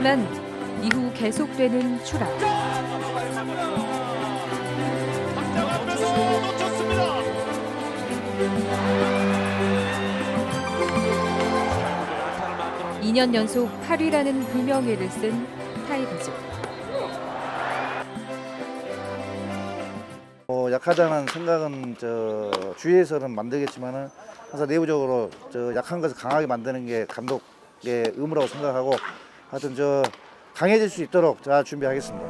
하지만 이후 계속되는 추락. 놓쳤습니다. 2년 연속 8위라는 불명예를 쓴 타이거즈. 약하다는 생각은 주위에서는 만들겠지만은 항상 내부적으로 약한 것을 강하게 만드는 게 감독의 의무라고 생각하고 하여튼 강해질 수 있도록 잘 준비하겠습니다.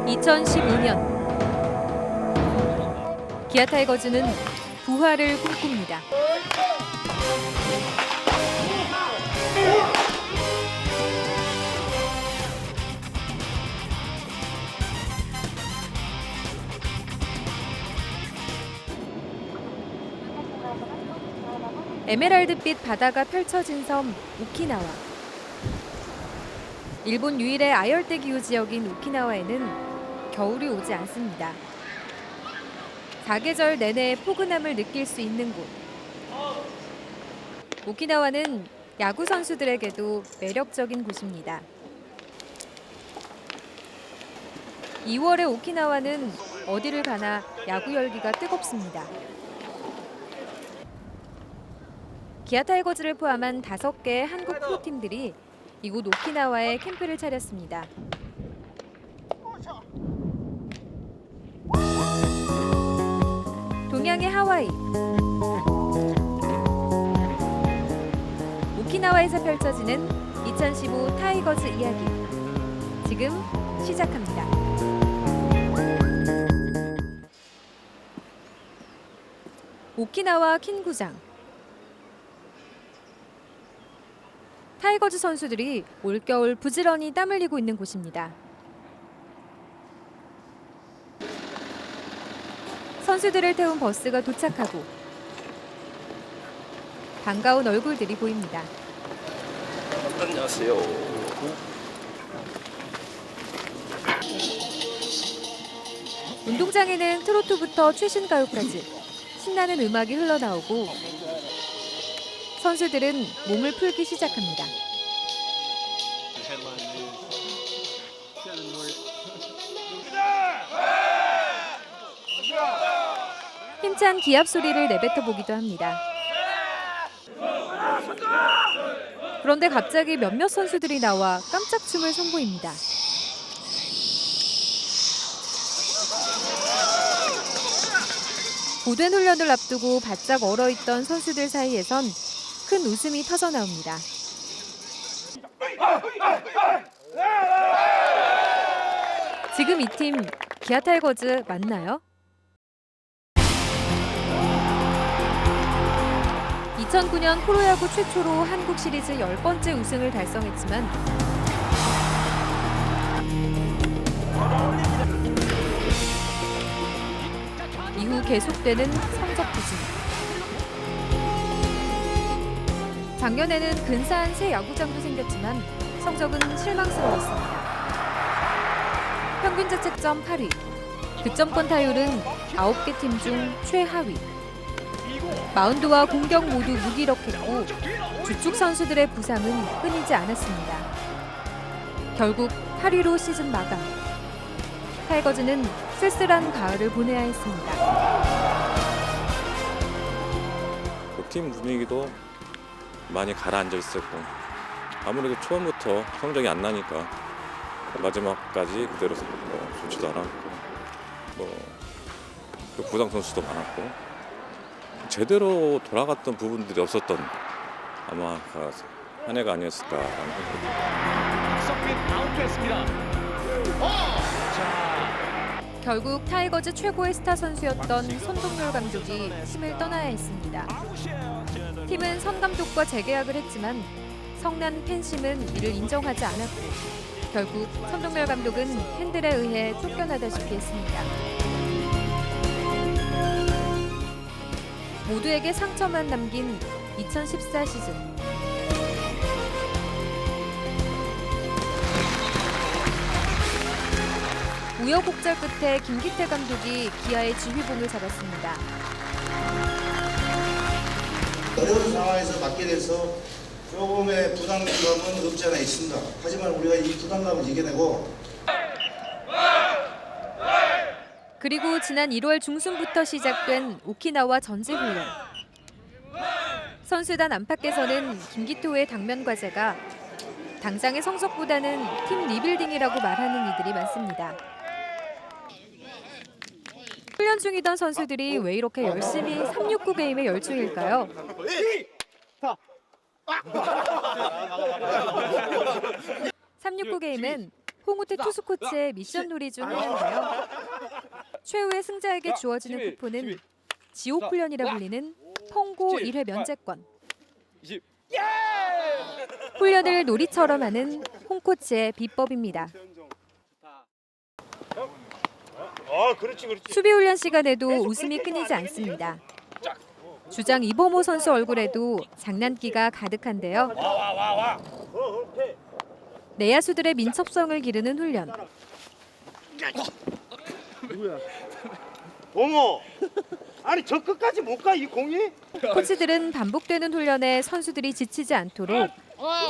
2015년 기아 타이거즈는 부활을 꿈꿉니다. 에메랄드빛 바다가 펼쳐진 섬 오키나와. 일본 유일의 아열대 기후 지역인 오키나와에는 겨울이 오지 않습니다. 사계절 내내 포근함을 느낄 수 있는 곳. 오키나와는 야구 선수들에게도 매력적인 곳입니다. 2월의 오키나와는 어디를 가나 야구 열기가 뜨겁습니다. 기아 타이거즈를 포함한 5개의 한국 프로팀들이 이곳 오키나와에 캠프를 차렸습니다. 동양의 하와이. 오키나와에서 펼쳐지는 2015 타이거즈 이야기. 지금 시작합니다. 오키나와 킨구장. 타이거즈 선수들이 올겨울 부지런히 땀 흘리고 있는 곳입니다. 선수들을 태운 버스가 도착하고 반가운 얼굴들이 보입니다. 안녕하세요. 운동장에는 트로트부터 최신 가요까지 신나는 음악이 흘러나오고 선수들은 몸을 풀기 시작합니다. 힘찬 기합 소리를 내뱉어 보기도 합니다. 그런데 갑자기 몇몇 선수들이 나와 깜짝 춤을 선보입니다. 고된 훈련을 앞두고 바짝 얼어있던 선수들 사이에선 큰 웃음이 터져 나옵니다. 지금 이 팀 기아 타이거즈 맞나요? 2009년 프로야구 최초로 한국 시리즈 10번째 우승을 달성했지만 이후 계속되는 성적 부진. 작년에는 근사한 새 야구장도 생겼지만 성적은 실망스러웠습니다. 평균 자책점 8위, 득점권 타율은 9개 팀 중 최하위. 마운드와 공격 모두 무기력했고 주축 선수들의 부상은 끊이지 않았습니다. 결국 8위로 시즌 마감. 타이거즈는 쓸쓸한 가을을 보내야 했습니다. 팀 분위기도 많이 가라앉아 있었고 아무래도 초반부터 성적이 안 나니까 마지막까지 그대로 좋지도 않았고 또 부상 선수도 많았고 제대로 돌아갔던 부분들이 없었던 아마 한 해가 아니었을까라는 생각이 결국 타이거즈 최고의 스타 선수였던 손동열 감독이 팀을 떠나야 했습니다. 팀은 선 감독과 재계약을 했지만 성난 팬심은 이를 인정하지 않았고 결국 손동열 감독은 팬들에 의해 쫓겨나다시피 했습니다. 모두에게 상처만 남긴 2014 시즌. 우여곡절 끝에 김기태 감독이 기아의 지휘봉을 잡았습니다. 어려운 상황에서 맡게 돼서 조금의 부담감은 없지 않아 있습니다. 하지만 우리가 이 부담감을 이겨내고 그리고 지난 1월 중순부터 시작된 오키나와 전지훈련. 선수단 안팎에서는 김기토의 당면 과제가 당장의 성적보다는 팀 리빌딩이라고 말하는 이들이 많습니다. 훈련 중이던 선수들이 왜 이렇게 열심히 369 게임에 열중일까요? 369 게임은 홍우태 투수 코치의 미션 놀이 중 하나인데요. 최후의 승자에게 주어지는 쿠폰은 지옥 훈련이라 불리는 통고 1회 면제권. 훈련을 놀이처럼 하는 홍 코치의 비법입니다. 수비 훈련 시간에도 웃음이 끊이지 않습니다. 주장 이범호 선수 얼굴에도 장난기가 가득한데요. 내야수들의 민첩성을 기르는 훈련. 누구야? 어머! 아니 저 끝까지 못 가 이 공이? 코치들은 반복되는 훈련에 선수들이 지치지 않도록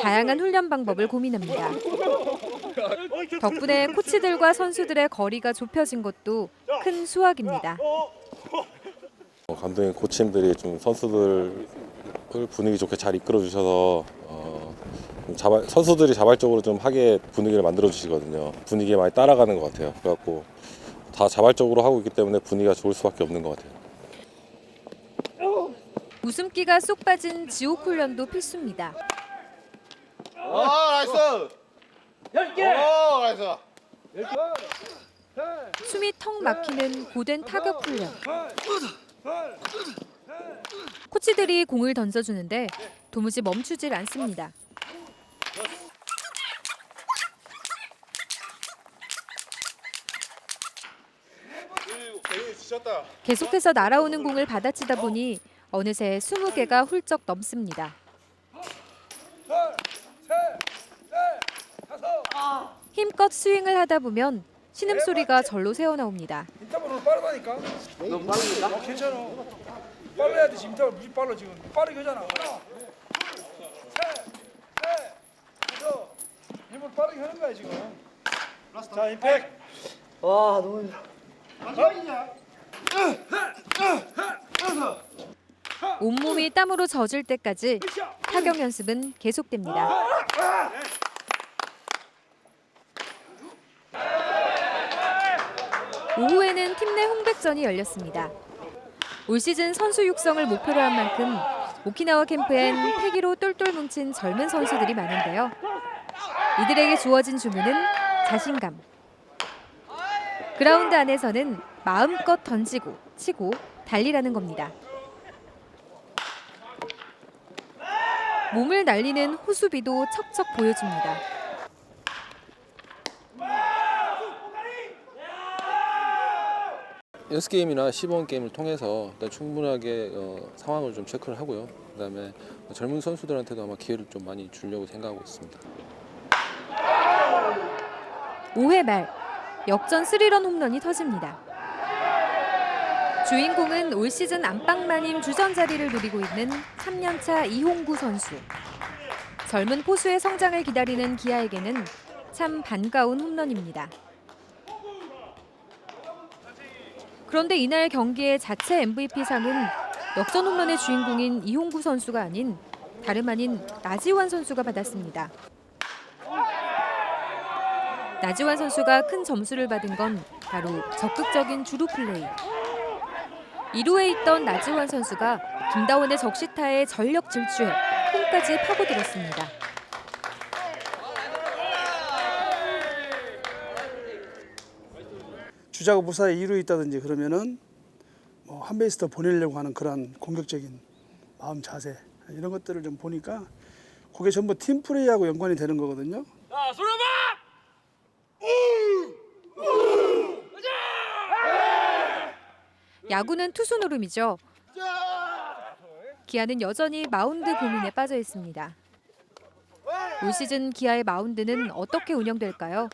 다양한 훈련 방법을 고민합니다. 덕분에 코치들과 선수들의 거리가 좁혀진 것도 큰 수확입니다. 감독님, 코치님들이 좀 선수들을 분위기 좋게 잘 이끌어 주셔서 선수들이 자발적으로 좀 하게 분위기를 만들어 주시거든요. 분위기에 많이 따라가는 것 같아요. 그래갖고 다 자발적으로 하고 있기 때문에 분위기가 좋을 수밖에 없는 것 같아요. 웃음기가 쏙 빠진 지옥 훈련도 필수입니다. 나이스! 10개! 나이스! 숨이 턱 막히는 고된 타격 훈련. 코치들이 공을 던져주는데 도무지 멈추질 않습니다. 계속해서 날아오는 공을 받아치다 보니 어느새 20개가 훌쩍 넘습니다. 힘껏 스윙을 하다 보면 신음소리가 절로 새어나옵니다. 인터벌 빠르다니까. 너무 빠릅니까? 괜찮아. 빨라야 돼. 인터벌 무지 빨라 지금. 빠르게 하잖아. 하나, 셋, 넷, 다섯. 힘을 빠르게 하는 거야 지금. 자, 임팩. 와 너무 힘들어. 온몸이 땀으로 젖을 때까지 타격 연습은 계속됩니다. 오후에는 팀 내 홍백전이 열렸습니다. 올 시즌 선수 육성을 목표로 한 만큼 오키나와 캠프엔 패기로 똘똘 뭉친 젊은 선수들이 많은데요. 이들에게 주어진 주문은 자신감. 그라운드 안에서는 마음껏 던지고 치고 달리라는 겁니다. 몸을 날리는 호수비도 척척 보여줍니다. 연습 게임이나 시범 게임을 통해서 일단 충분하게 상황을 좀 체크를 하고요. 그다음에 젊은 선수들한테도 아마 기회를 좀 많이 주려고 생각하고 있습니다. 5회 말 역전 3런 홈런이 터집니다. 주인공은 올 시즌 안방마님 주전 자리를 누리고 있는 3년차 이홍구 선수. 젊은 포수의 성장을 기다리는 기아에게는 참 반가운 홈런입니다. 그런데 이날 경기의 자체 MVP상은 역전 홈런의 주인공인 이홍구 선수가 아닌 다름 아닌 나지완 선수가 받았습니다. 나지완 선수가 큰 점수를 받은 건 바로 적극적인 주루 플레이. 2루에 있던 나지완 선수가 김다원의 적시타에 전력 질주해 홈까지 파고들었습니다. 주자가 무사히 2루에 있다든지 그러면은 뭐 한 베이스 더 보내려고 하는 그런 공격적인 마음 자세 이런 것들을 좀 보니까 그게 전부 팀 플레이하고 연관이 되는 거거든요. 야구는 투수 노름이죠. 기아는 여전히 마운드 고민에 빠져 있습니다. 올 시즌 기아의 마운드는 어떻게 운영될까요?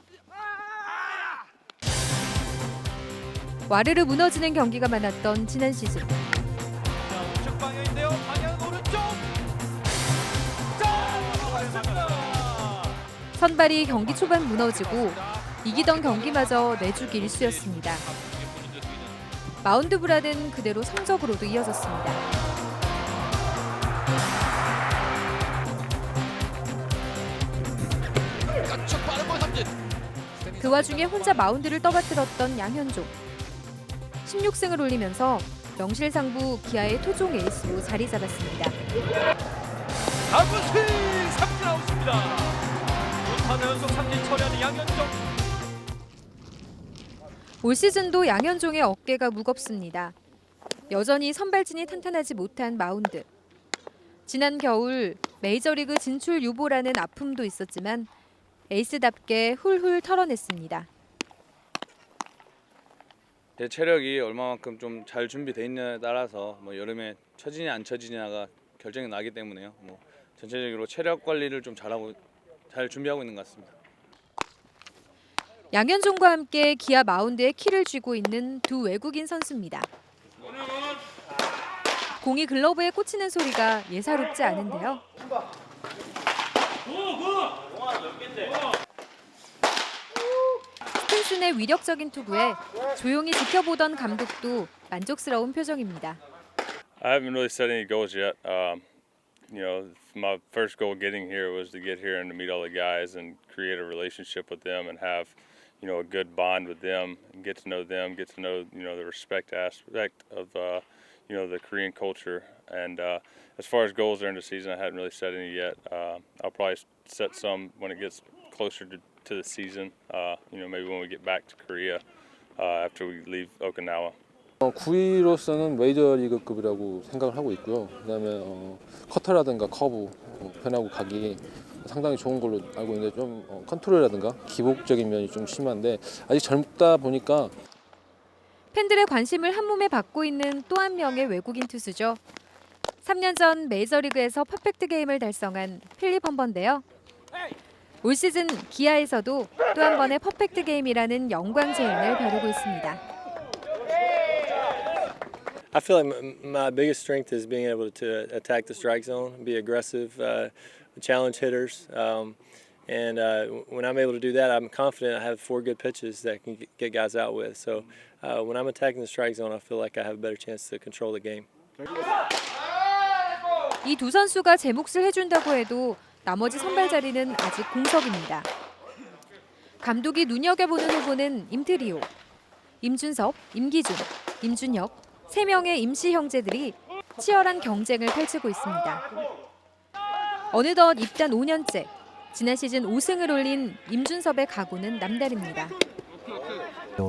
와르르 무너지는 경기가 많았던 지난 시즌. 우측 방향인데요. 방향은 오른쪽. 자, 선발이 경기 초반 무너지고 이기던 경기마저 내주기 일쑤였습니다. 마운드 불안은 그대로 성적으로도 이어졌습니다. 그 와중에 혼자 마운드를 떠받들었던 양현종. 16승을 올리면서 명실상부 기아의 토종 에이스로 자리 잡았습니다. 다음 스윙 삼진 아웃입니다. 2타자 연속 삼진 처리하는 양현종. 올 시즌도 양현종의 어깨가 무겁습니다. 여전히 선발진이 탄탄하지 못한 마운드. 지난 겨울 메이저리그 진출 유보라는 아픔도 있었지만 에이스답게 훌훌 털어냈습니다. 제 체력이 얼마만큼 좀 잘 준비돼 있냐에 따라서 뭐 여름에 처지냐 안 처지냐가 결정이 나기 때문에요. 뭐 전체적으로 체력 관리를 좀 잘 준비하고 있는 것 같습니다. 양현종과 함께 기아 마운드에 키를 쥐고 있는 두 외국인 선수입니다. 공이 글러브에 꽂히는 소리가 예사롭지 않은데요. 스틴슨의 위력적인 투구에 조용히 지켜보던 감독도 만족스러운 표정입니다. I haven't really set any goals yet. My first goal getting here was to get here and to meet all the guys and create a relationship with them and have, a good bond with them and get to know them, get to know, the respect aspect of, the Korean culture. And as far as goals during the season, I hadn't really set any yet. I'll probably set some when it gets closer to the season. Maybe when we get back to Korea after we leave Okinawa. 9위로서는 메이저리그급이라고 생각을 하고 있고요. 그다음에 커터라든가 커브, 변화구 각이 상당히 좋은 걸로 알고 있는데 좀 컨트롤이라든가 기복적인 면이 좀 심한데 아직 젊다 보니까 팬들의 관심을 한몸에 받고 있는 또 한 명의 외국인 투수죠. 3년 전 메이저리그에서 퍼펙트 게임을 달성한 필립 험번인데요. 올 시즌 기아에서도 또 한 번의 퍼펙트 게임이라는 영광 재현을 벼르고 있습니다. I feel like my biggest strength is being able to attack the strike zone, be aggressive, challenge hitters, and when I'm able to do that, I'm confident I have 4 good pitches that can get guys out with. So when I'm attacking the strike zone, I feel like I have a better chance to control the game. 이 두 선수가 제 몫을 해준다고 해도 나머지 선발 자리는 아직 공석입니다. 감독이 눈여겨보는 후보는 임트리오, 임준섭, 임기준, 임준혁 3명의 임시 형제들이 치열한 경쟁을 펼치고 있습니다. 어느덧 입단 5년째, 지난 시즌 5승을 올린 임준섭의 각오는 남다릅니다.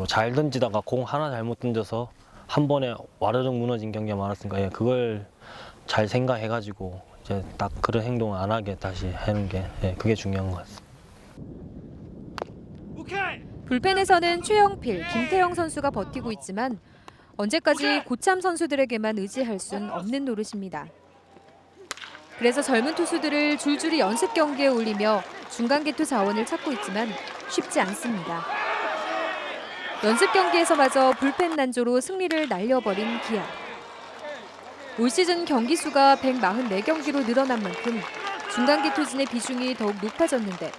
잘 던지다가 공 하나 잘못 던져서 한 번에 와르르 무너진 경기가 많았으니까 그걸 잘 생각해가지고 이제 딱 그런 행동을 안 하게 다시 하는 게 그게 중요한 것 같습니다. 불펜에서는 최영필, 김태형 선수가 버티고 있지만 언제까지 고참 선수들에게만 의지할 순 없는 노릇입니다. 그래서 젊은 투수들을 줄줄이 연습 경기에 올리며 중간 개투 자원을 찾고 있지만 쉽지 않습니다. 연습 경기에서마저 불펜 난조로 승리를 날려버린 기아. 올 시즌 경기 수가 144경기로 늘어난 만큼 중간 개투진의 비중이 더욱 높아졌는데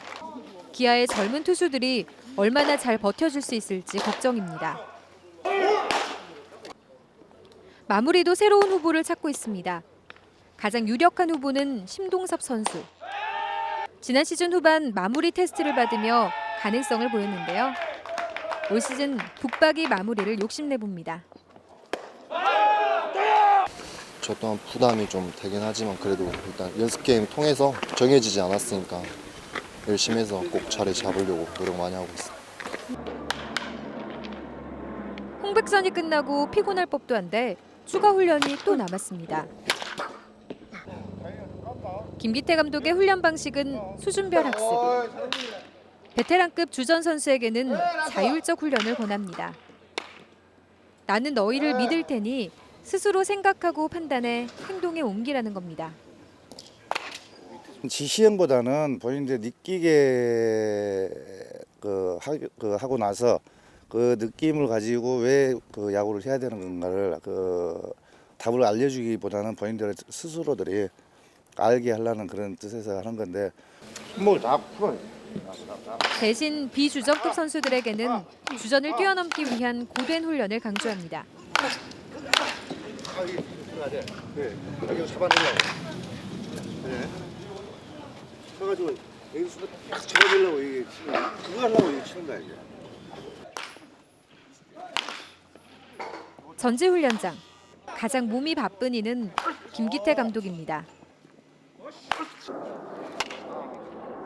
기아의 젊은 투수들이 얼마나 잘 버텨줄 수 있을지 걱정입니다. 마무리도 새로운 후보를 찾고 있습니다. 가장 유력한 후보는 심동섭 선수. 지난 시즌 후반 마무리 테스트를 받으며 가능성을 보였는데요. 올 시즌 북박이 마무리를 욕심내봅니다. 저 또한 부담이 좀 되긴 하지만 그래도 일단 연습 게임 통해서 정해지지 않았으니까 열심히 해서 꼭 자리 잡으려고 노력 많이 하고 있습니다. 홍백선이 끝나고 피곤할 법도 한데 추가 훈련이 또 남았습니다. 김기태 감독의 훈련 방식은 수준별 학습. 베테랑급 주전 선수에게는 자율적 훈련을 권합니다. 나는 너희를 믿을 테니 스스로 생각하고 판단해 행동에 옮기라는 겁니다. 지시형보다는 본인들 느끼게 하고 나서 그 느낌을 가지고 왜 그 야구를 해야 되는 건가를 답을 알려주기보다는 본인들 스스로들이 알게 하려는 그런 뜻에서 하는 건데 손목을 다 풀어요. 대신 비주전급 선수들에게는 주전을 뛰어넘기 위한 고된 훈련을 강조합니다. 여기 잡아내려고. 네. 그래가지고 여기서 딱 잡아내려고 이게 그거 하려고 이게 치는 거야 이게. 전지훈련장. 가장 몸이 바쁜 이는 김기태 감독입니다.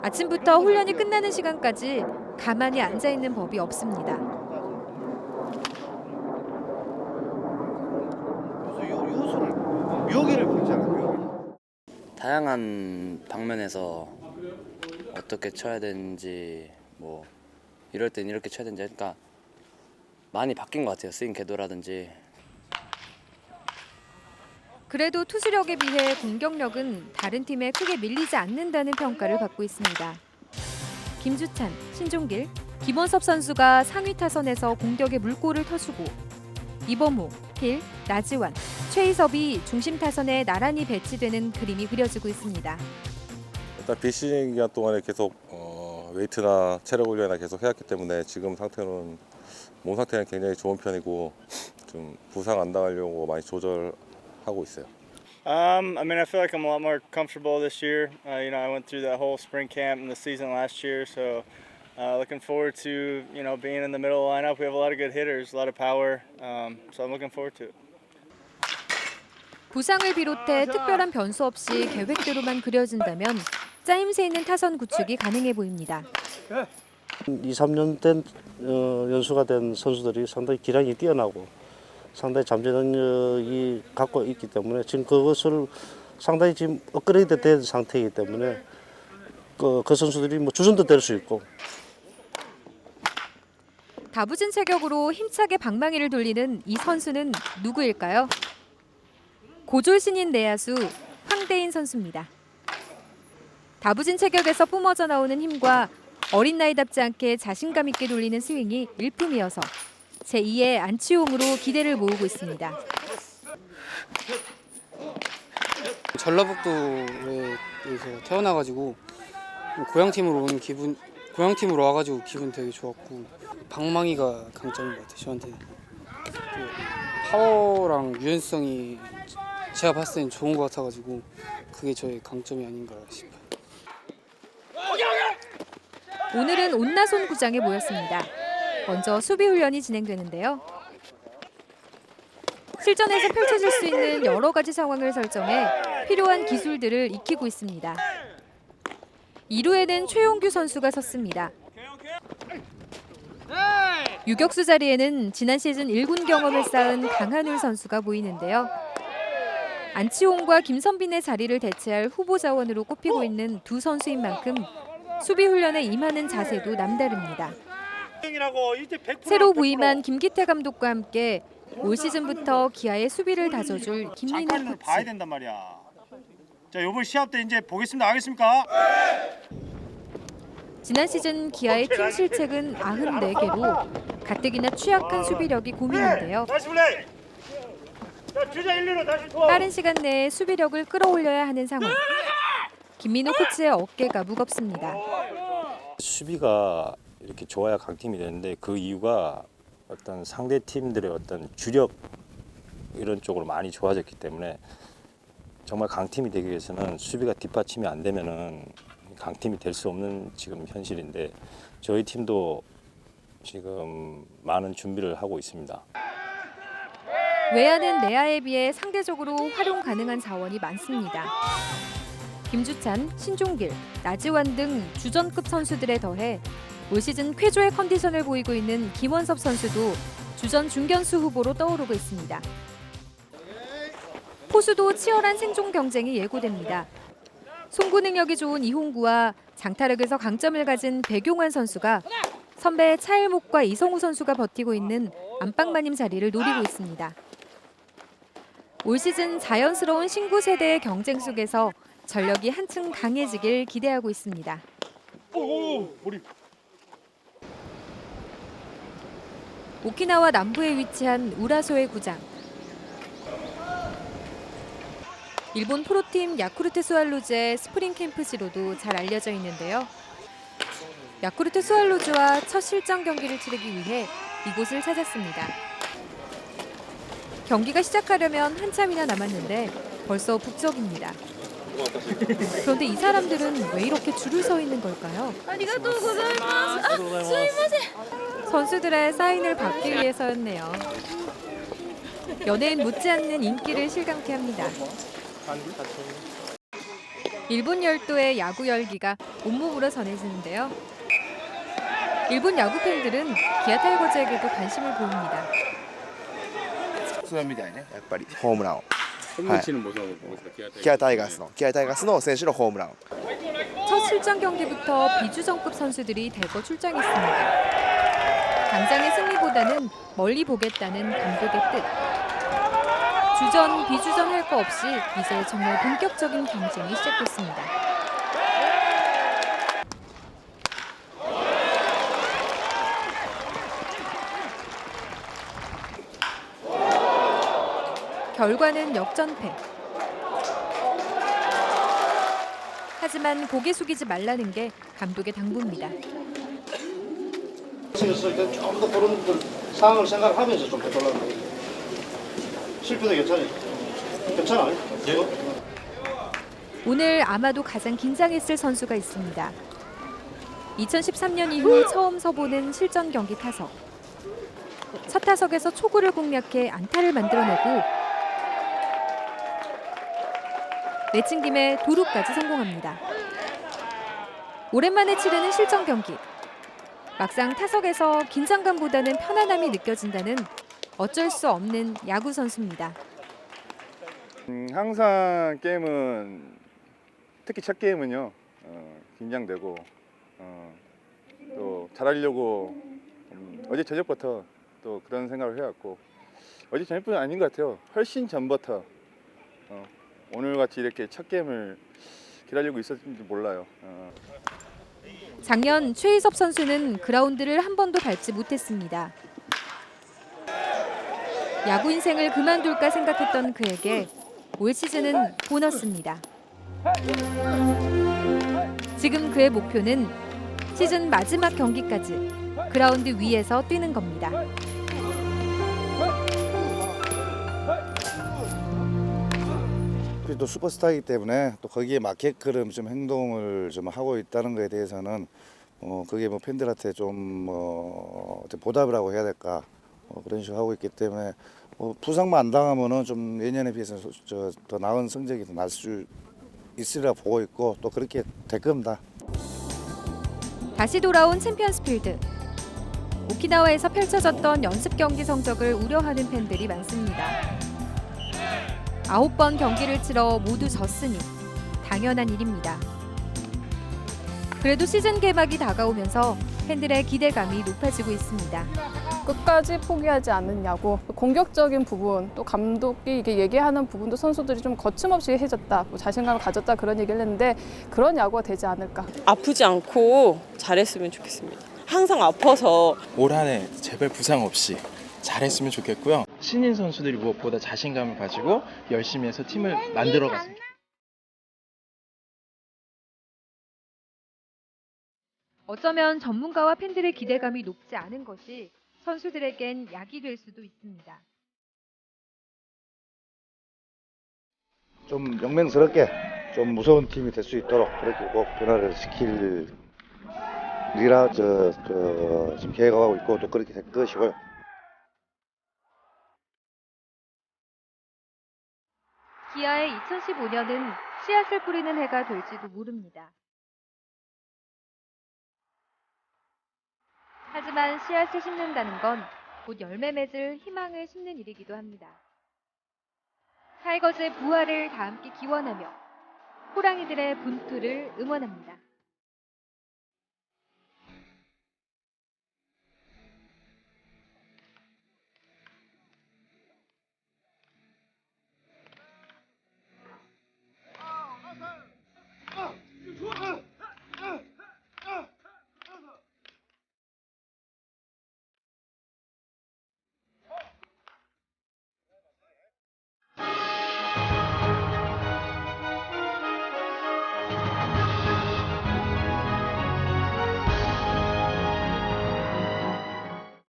아침부터 훈련이 끝나는 시간까지 가만히 앉아 있는 법이 없습니다. 묘기를 보잖아. 묘기. 다양한 방면에서 어떻게 쳐야 되는지 뭐 이럴 땐 이렇게 쳐야 되는지 그러니까 많이 바뀐 것 같아요. 스윙 궤도라든지. 그래도 투수력에 비해 공격력은 다른 팀에 크게 밀리지 않는다는 평가를 받고 있습니다. 김주찬, 신종길, 김원섭 선수가 상위 타선에서 공격의 물꼬를 터주고 이범호, 힐, 나지완, 최희섭이 중심 타선에 나란히 배치되는 그림이 그려지고 있습니다. 일단 비시즌 기간 동안에 계속 웨이트나 체력 훈련이나 계속 해왔기 때문에 지금 상태는 몸 상태는 굉장히 좋은 편이고 좀 부상 안 당하려고 많이 조절하고 있어요. I mean, I feel like I'm a lot more comfortable this year. You know, I went through that whole spring camp and the season last year, so looking forward to being in the middle of the lineup. We have a lot of good hitters, a lot of power, so I'm looking forward to it. 부상을 비롯해 특별한 변수 없이 계획대로만 그려진다면 짜임새 있는 타선 구축이 가능해 보입니다. 2, 3년 된 연수가 된 선수들이 상당히 기량이 뛰어나고 상당히 잠재 능력이 갖고 있기 때문에 지금 그것을 상당히 지금 업그레이드 된 상태이기 때문에 그 선수들이 뭐 주전도 될 수 있고. 다부진 체격으로 힘차게 방망이를 돌리는 이 선수는 누구일까요? 고졸 신인 내야수 황대인 선수입니다. 다부진 체격에서 뿜어져 나오는 힘과 어린 나이답지 않게 자신감 있게 돌리는 스윙이 일품이어서 제2의 안치홍으로 기대를 모으고 있습니다. 전라북도에 태어나가지고 고향팀으로 와가지고 기분 되게 좋았고 방망이가 강점인 것 같아요. 저한테 파워랑 유연성이 제가 봤을 때는 좋은 것 같아가지고 그게 저의 강점이 아닌가 싶어요. 오늘은 온나손 구장에 모였습니다. 먼저 수비 훈련이 진행되는데요. 실전에서 펼쳐질 수 있는 여러 가지 상황을 설정해 필요한 기술들을 익히고 있습니다. 2루에는 최용규 선수가 섰습니다. 유격수 자리에는 지난 시즌 1군 경험을 쌓은 강한울 선수가 보이는데요. 안치홍과 김선빈의 자리를 대체할 후보 자원으로 꼽히고 있는 두 선수인 만큼 수비 훈련에 임하는 자세도 남다릅니다. 새로 부임한 김기태 감독과 함께 올 시즌부터 기아의 수비를 다져줄 김민우 잠깐 봐야 코치. 된단 말이야. 자, 이번 시합 때 이제 보겠습니다. 알겠습니까? 지난 시즌 기아의 팀 실책은 94개로 가뜩이나 취약한 수비력이 고민인데요. 다시 플레이. 자, 주자 1루로 다시 투어. 빠른 시간 내에 수비력을 끌어올려야 하는 상황. 김민호 코치의 어깨가 무겁습니다. 수비가 이렇게 좋아야 강팀이 되는데 그 이유가 어떤 상대 팀들의 어떤 주력 이런 쪽으로 많이 좋아졌기 때문에 정말 강팀이 되기 위해서는 수비가 뒷받침이 안 되면은 강팀이 될 수 없는 지금 현실인데 저희 팀도 지금 많은 준비를 하고 있습니다. 외야는 내야에 비해 상대적으로 활용 가능한 자원이 많습니다. 김주찬, 신종길, 나지완 등 주전급 주전들에 더해 올 시즌 쾌조의 컨디션을 보이고 있는 김원섭 선수도 주전 중견수 후보로 떠오르고 있습니다. 포수도 치열한 생존 경쟁이 예고됩니다. 송구 능력이 좋은 이홍구와 장타력에서 강점을 가진 백용환 선수가 선배 차일목과 이성우 선수가 버티고 있는 안방마님 자리를 노리고 있습니다. 올 시즌 자연스러운 신구 세대의 경쟁 속에서 전력이 한층 강해지길 기대하고 있습니다. 오키나와 남부에 위치한 우라소의 구장. 일본 프로팀 야쿠르트 스왈로즈의 스프링 캠프지로도 잘 알려져 있는데요. 야쿠르트 스왈로즈와 첫 실전 경기를 치르기 위해 이곳을 찾았습니다. 경기가 시작하려면 한참이나 남았는데 벌써 북적입니다. 그런데 이 사람들은 왜 이렇게 줄을 서 있는 걸까요? 선수들의 사인을 받기 위해서였네요. 연예인 못지않는 인기를 실감케 합니다. 일본 열도의 야구 열기가 온몸으로 전해지는데요. 일본 야구 팬들은 기아 타이거즈에게도 관심을 보입니다. それみたいね、やっぱりホームランを。 홈런치는 뭐죠? 기아タイガースの選手のホームラン。 첫 실전 경기부터 비주전급 선수들이 대거 출장했습니다. 당장의 승리보다는 멀리 보겠다는 감독의 뜻. 주전, 비주전 할 거 없이 이제 정말 본격적인 경쟁이 시작됐습니다. 결과는 역전패. 하지만 고개 숙이지 말라는 게 감독의 당부입니다. 했을 때 좀 더 그런 상황을 생각하면서 좀 해달라는 거예요. 실패도 괜찮아요? 오늘 아마도 가장 긴장했을 선수가 있습니다. 2013년 이후 처음 서보는 실전 경기 타석. 첫 타석에서 초구를 공략해 안타를 만들어내고 내친 김에 도루까지 성공합니다. 오랜만에 치르는 실전 경기. 막상 타석에서 긴장감보다는 편안함이 느껴진다는 어쩔 수 없는 야구 선수입니다. 항상 게임은 특히 첫 게임은요 긴장되고 또 잘하려고 어제 저녁부터 또 그런 생각을 해왔고 어제 저녁뿐이 아닌 것 같아요. 훨씬 전부터 오늘 같이 이렇게 첫 게임을 기다리고 있었는지 몰라요. 작년 최희섭 선수는 그라운드를 한 번도 밟지 못했습니다. 야구 인생을 그만둘까 생각했던 그에게 올 시즌은 보너스입니다. 지금 그의 목표는 시즌 마지막 경기까지 그라운드 위에서 뛰는 겁니다. 또 슈퍼스타이기 때문에 또 거기에 맞게끔 좀 행동을 좀 하고 있다는 것에 대해서는 그게 뭐 팬들한테 좀 보답을 하고 해야 될까 그런 식으로 하고 있기 때문에 부상만 안 당하면은 좀 예년에 비해서 더 나은 성적이 더 날 수 있으리라 보고 있고 또 그렇게 될 겁니다. 다시 돌아온 챔피언스 필드. 오키나와에서 펼쳐졌던 연습 경기 성적을 우려하는 팬들이 많습니다. 9번 경기를 치러 모두 졌으니 당연한 일입니다. 그래도 시즌 개막이 다가오면서 팬들의 기대감이 높아지고 있습니다. 끝까지 포기하지 않는 야구, 공격적인 부분, 또 감독이 이게 얘기하는 부분도 선수들이 좀 거침없이 해줬다, 자신감을 가졌다 그런 얘기를 했는데 그런 야구가 되지 않을까. 아프지 않고 잘했으면 좋겠습니다. 항상 아파서 올 한 해 제발 부상 없이 잘했으면 좋겠고요. 신인 선수들이 무엇보다 자신감을 가지고 열심히 해서 팀을 만들어갔습니다. 어쩌면 전문가와 팬들의 기대감이 높지 않은 것이 선수들에겐 약이 될 수도 있습니다. 좀 영맹스럽게 좀 무서운 팀이 될 수 있도록 그렇게 꼭 변화를 시키리라 지금 계획하고 있고 또 그렇게 될 것이고요. 기아의 2015년은 씨앗을 뿌리는 해가 될지도 모릅니다. 하지만 씨앗을 심는다는 건 곧 열매 맺을 희망을 심는 일이기도 합니다. 타이거즈의 부활을 다 함께 기원하며 호랑이들의 분투를 응원합니다.